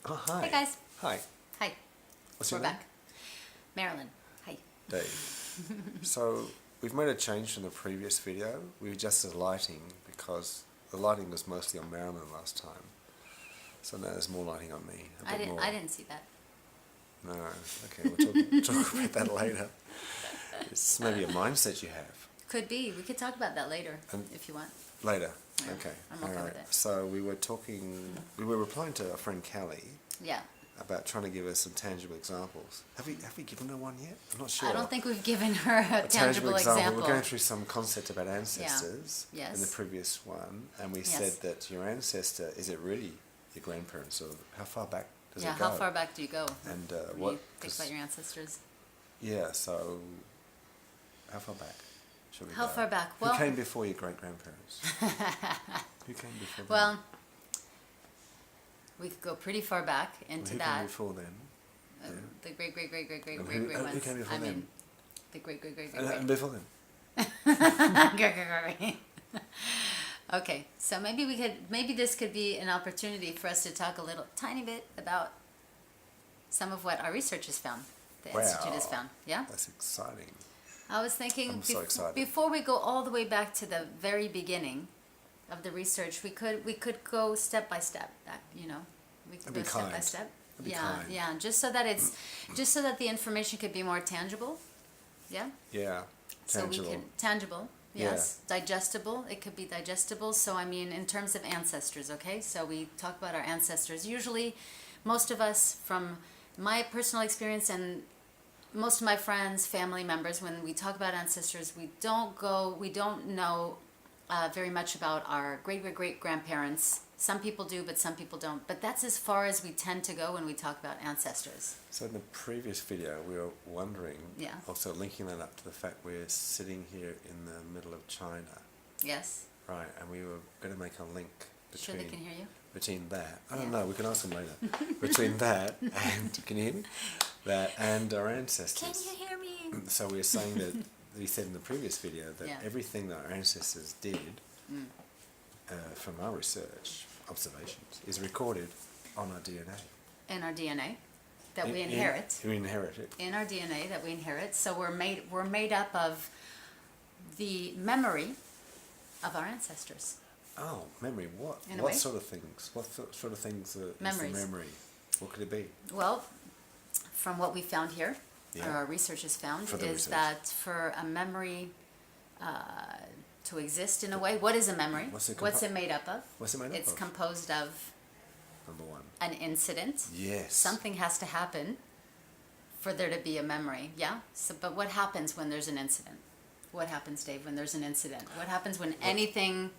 Oh, hi. Hey guys. Hi. Hi. What's We're your name? back. Marilyn. Hi. Dave. So, we've made a change from the previous video. We adjusted the lighting because the lighting was mostly on Marilyn last time. So now there's more lighting on me. A bit more. I didn't see that. No. Okay, we'll talk about that later. It's maybe a mindset you have. Could be. We could talk about that later if you want. Later. Yeah, Okay. I'm okay with it. So we were replying to our friend Callie Yeah. about trying to give us some tangible examples. Have we given her one yet? I'm not sure. I don't think we've given her a tangible example. We're going through some concept about ancestors Yeah. Yes. in the previous one, and we Yes. said that your ancestor, is it really your grandparents, or how far back does Yeah, it go? how far back do you go And when what? you think about your ancestors? Yeah, so how far back should we How go? far back? Who Well, came before your great-grandparents? Who came before them? well, we could go pretty far back into Who that. came before them? The great great great great great And great who- great who ones. came before I mean, them? the great great great And great before them? great. Okay, so maybe this could be an opportunity for us to talk a little tiny bit about some of what our research has found, the Institute has Wow. found. Yeah? That's exciting. I was thinking I'm so excited. before we go all the way back to the very beginning of the research, we could go step by step, you know. We could That'd be go step by kind. step. That'd be Yeah, kind. yeah, just so that the information could be more tangible. Yeah? Yeah. Tangible. So we can tangible, yes, digestible. It could be digestible. So I mean, in terms of ancestors, okay. So we talk about our ancestors. Usually, most of us, from my personal experience and most of my friends, family members, when we talk about ancestors, we don't know very much about our great grandparents. Some people do, but some people don't. But that's as far as we tend to go when we talk about ancestors. So in the previous video, we were wondering, Yeah. also linking that up to the fact we're sitting here in the middle of China, Yes. right? And we were going to make a link Sure, they can hear you. between that. I don't Yeah. know. We can ask them later. Between that and can you hear me? That and our ancestors. Can you hear me? So we were saying that we said in the previous video that Yeah. everything that our ancestors did, from our research observations, is recorded on our DNA. In our DNA that we inherit. We inherit it. In our DNA that we inherit. So we're made up of the memory of our ancestors. Oh, memory. What? In a What way. sort of things? What sort of things is the Memories. memory? What could it be? Well, from what we found here, Yeah. or our research has found, For the is research. that for a memory to exist in a way, what is a memory? What's it What's it made up of? What's it made up It's of? composed of Number one. an incident. Yes. Something has to happen for there to be a memory, yeah? So, but what happens when there's an incident? What happens, Dave, when there's an incident? What happens when anything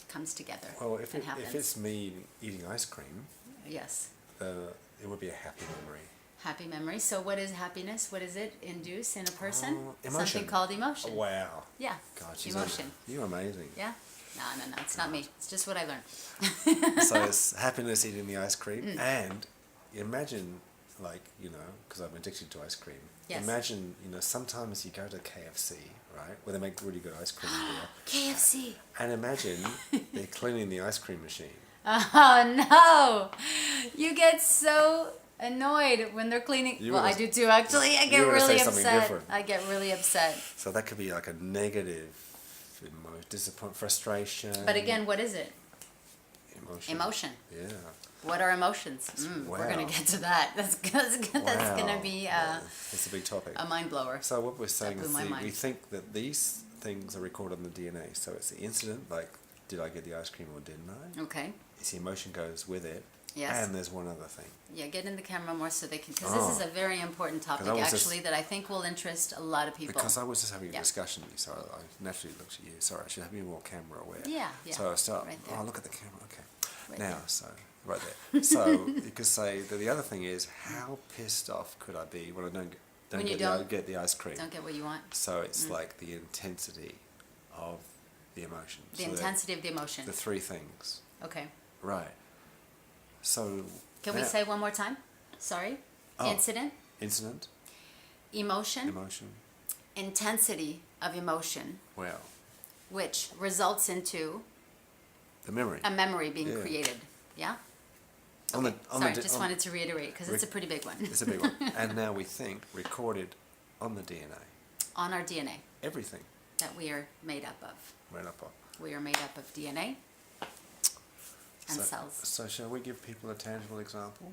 comes together Well, if and happens? it's me eating ice cream, Yes, it would be a happy memory. happy memory. So what is happiness? What does it induce in a person? Emotion. Something called emotion. Wow. Yeah, God, she's emotion. You're amazing. Yeah? No, it's not me. It's just what I learned. So it's happiness eating the ice cream, Mm. and imagine, like, because I'm addicted to ice cream. Yes. Imagine, sometimes you go to KFC, right, where they make really good ice cream there, KFC. and imagine they're cleaning the ice cream machine. Oh no! You get so annoyed when they're cleaning. You Well, were I gonna- do too. Actually, I you get were gonna really say something upset. different. I get really upset. So that could be like a negative disappointment, frustration. But again, what is it? emotion. Emotion. Yeah. What are emotions? We're gonna wow. get to that. That's gonna Wow. be It's a big topic. a mind blower. So what we're saying blew is my we mind. think that these things are recorded on the DNA. So it's the incident, like, did I get the ice cream or didn't I? Okay. It's the emotion goes with it. Yes. And there's one other thing. Yeah, get in the camera more so they can, because this is a very important topic I was just- actually that I think will interest a lot of people. Because I was just having a Yeah. discussion, so I naturally looked at you. Sorry, I should have been more camera aware. Yeah, yeah. So I start, Right there. oh, look at the camera, okay. Right now, there. so, right there. So you could say that the other thing is, how pissed off could I be when I don't When you get the ice cream? Don't get what you want. So it's like the intensity of the emotion. The So intensity of the emotion. the three things. Okay. Right. So Can we now- say one more time? Sorry. Oh. Incident, incident, emotion, emotion, intensity of emotion, well, which results into the memory. a memory being Yeah. created. Yeah? Okay. Sorry, just wanted to reiterate because it's a pretty big one. It's a big one. And now we think recorded on the DNA. On our DNA. Everything. That we are made up of. Made up of. We are made up of DNA and cells. So shall we give people a tangible example?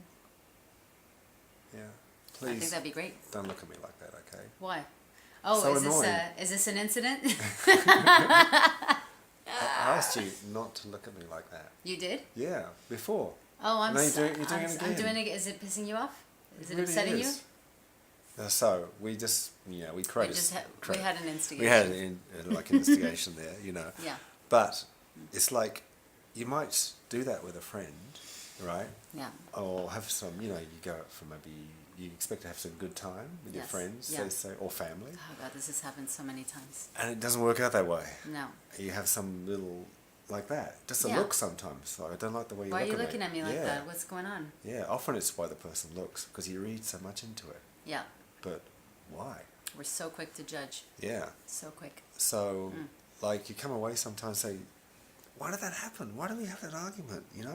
Yeah. Please. I think that'd be great. Don't look at me like that, okay? Why? Oh, So is this an incident? I asked you not to look at me like that. You did? Yeah, before. Oh, I'm No, you're sorry. doing it again. I'm doing it. Is it pissing you off? Is it really upsetting is. you? So we just, we created. We had an instigation. We had like instigation there, Yeah. But it's like you might do that with a friend, right? Yeah. Or have some, you go out for maybe you expect to have some good time with your Yes. friends, Yeah. say, or family, Oh God, this has happened so many times. and it doesn't work out that way. No. You have some little like that, just a Yeah. look sometimes. Like, I don't like the way you Why look are you at looking at me like yeah. that? What's going on? Yeah, often it's why the person looks because you read so much into it. Yeah. But why? We're so quick to judge. Yeah. So quick. So, like, you come away sometimes and say, why did that happen? Why did we have that argument? Yeah.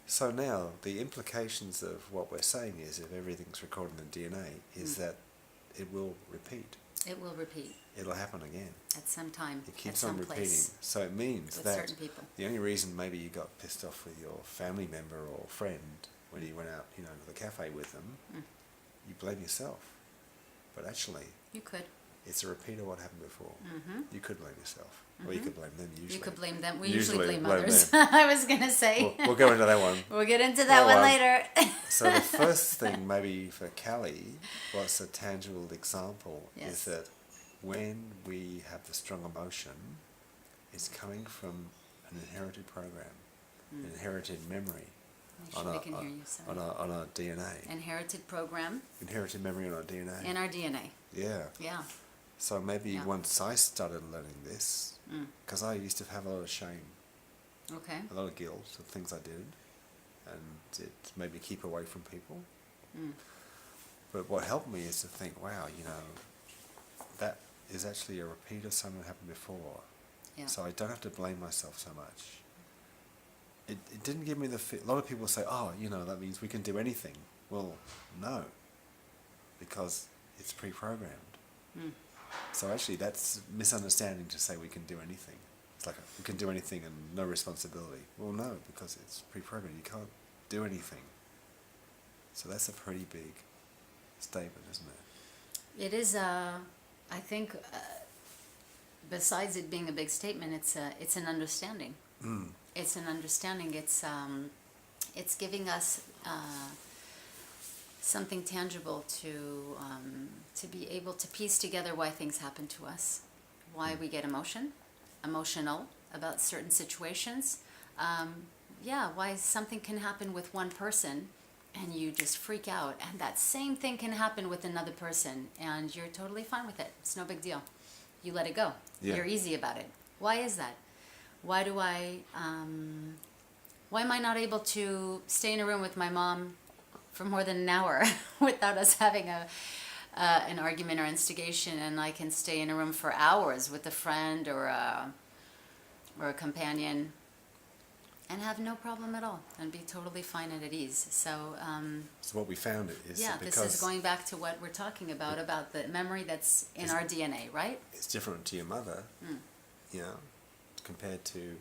So now the implications of what we're saying is if everything's recorded in the DNA is that it will repeat. It will repeat It'll happen again. at some time. It keeps at on some repeating. place So it means with that certain people. the only reason maybe you got pissed off with your family member or friend when you went out, to the cafe with them, you blame yourself. But actually, You could. it's a repeat of what happened before. Mm-hmm. You could blame yourself. Or you could blame them usually. You could blame them. We Usually usually blame blame others. them. I was going to say. We'll go into that one. We'll get into that Oh, one well. later. So the first thing maybe for Callie, what's a tangible example, Yes. is that when we have the strong emotion, it's coming from an inherited program, an inherited memory Make sure we can hear you. Sorry. on our DNA. Inherited program Inherited memory on our DNA. in our DNA. Yeah. Yeah. So maybe Yeah. once I started learning this, because I used to have a lot of shame, Okay. a lot of guilt of things I did, and it made me keep away from people. But what helped me is to think, wow, that is actually a repeat of something that happened before. Yeah. So I don't have to blame myself so much. It didn't give me the a lot of people say, oh, that means we can do anything. Well, no, because it's pre-programmed. So actually that's misunderstanding to say we can do anything. It's like we can do anything and no responsibility. Well, no, because it's pre-programmed. You can't do anything. So that's a pretty big statement, isn't it? It is, I think, besides it being a big statement, it's an understanding. It's an understanding. It's giving us something tangible to be able to piece together why things happen to us, why we get emotional about certain situations. Why something can happen with one person and you just freak out, and that same thing can happen with another person and you're totally fine with it. It's no big deal. You let it go. Yeah. You're easy about it. Why is that? Why am I not able to stay in a room with my mom for more than an hour without us having an argument or instigation, and I can stay in a room for hours with a friend or a companion and have no problem at all and be totally fine and at ease? So what we found is yeah, that this because is going back to what we're talking about the memory that's in our DNA, right? it's different to your mother, compared to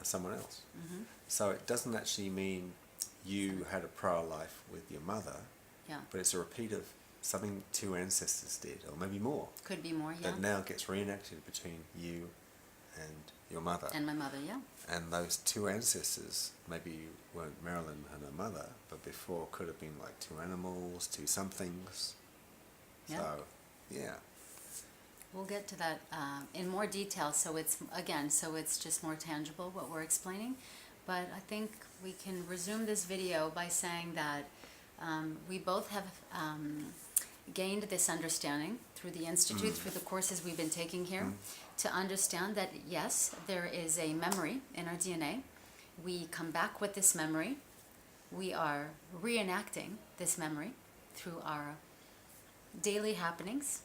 someone else. So it doesn't actually mean you had a prior life with your mother, Yeah. but it's a repeat of something two ancestors did, or maybe more, Could be more, yeah. that now gets reenacted between you and your mother. And my mother, yeah. And those two ancestors maybe weren't Marilyn and her mother, but before could have been like two animals, two somethings. Yeah. So, yeah. We'll get to that in more detail, so it's just more tangible what we're explaining. But I think we can resume this video by saying that we both have gained this understanding through the Institute, through the courses we've been taking here, to understand that yes, there is a memory in our DNA. We come back with this memory. We are reenacting this memory through our daily happenings,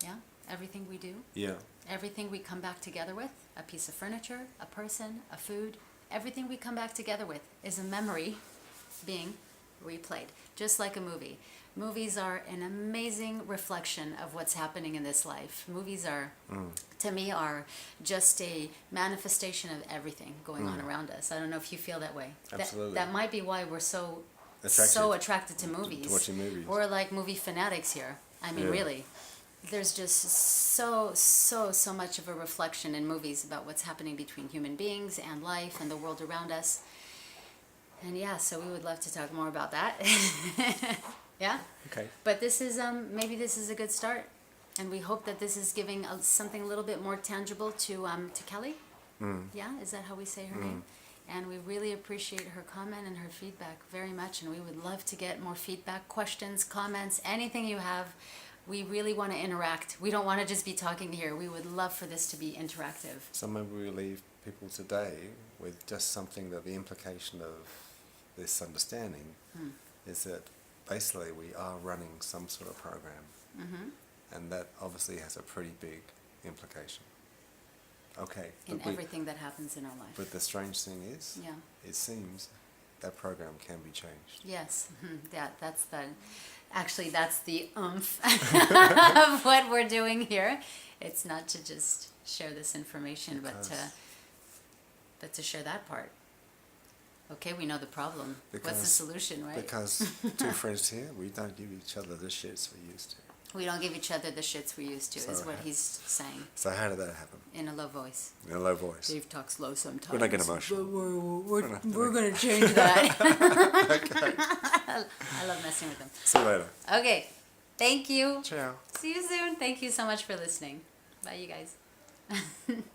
yeah? Everything we do, Yeah. everything we come back together with, a piece of furniture, a person, a food, everything we come back together with is a memory being replayed, just like a movie. Movies are an amazing reflection of what's happening in this life. Movies are, to me, are just a manifestation of everything going on around us. I don't know if you feel that way. Absolutely. That might be why we're so attracted to movies. To watching movies. We're like movie fanatics here. I mean, really. There's just so much of a reflection in movies about what's happening between human beings and life and the world around us. And yeah, so we would love to talk more about that. Yeah? Okay. But this is, maybe this is a good start. And we hope that this is giving something a little bit more tangible to Kelly. Yeah? Is that how we say her name? And we really appreciate her comment and her feedback very much. And we would love to get more feedback, questions, comments, anything you have. We really want to interact. We don't want to just be talking here. We would love for this to be interactive. So maybe we leave people today with just something that the implication of this understanding is that basically we are running some sort of program. And that obviously has a pretty big implication. Okay. In everything that happens in our life. But the strange thing is, Yeah. it seems that program can be changed. Yes, that's the oomph of what we're doing here. It's not to just share this information, but to share that part. Okay, we know the problem. What's the solution, right? Because two friends here, we don't give each other the shits we used to. We don't give each other the shits we used to, is what he's saying. So how did that happen? In a low voice. In a low voice. Dave talks low sometimes. We're not getting emotional. We're going to change that. Okay. I love messing with them. See you later. Okay, thank you. Ciao. See you soon. Thank you so much for listening. Bye, you guys.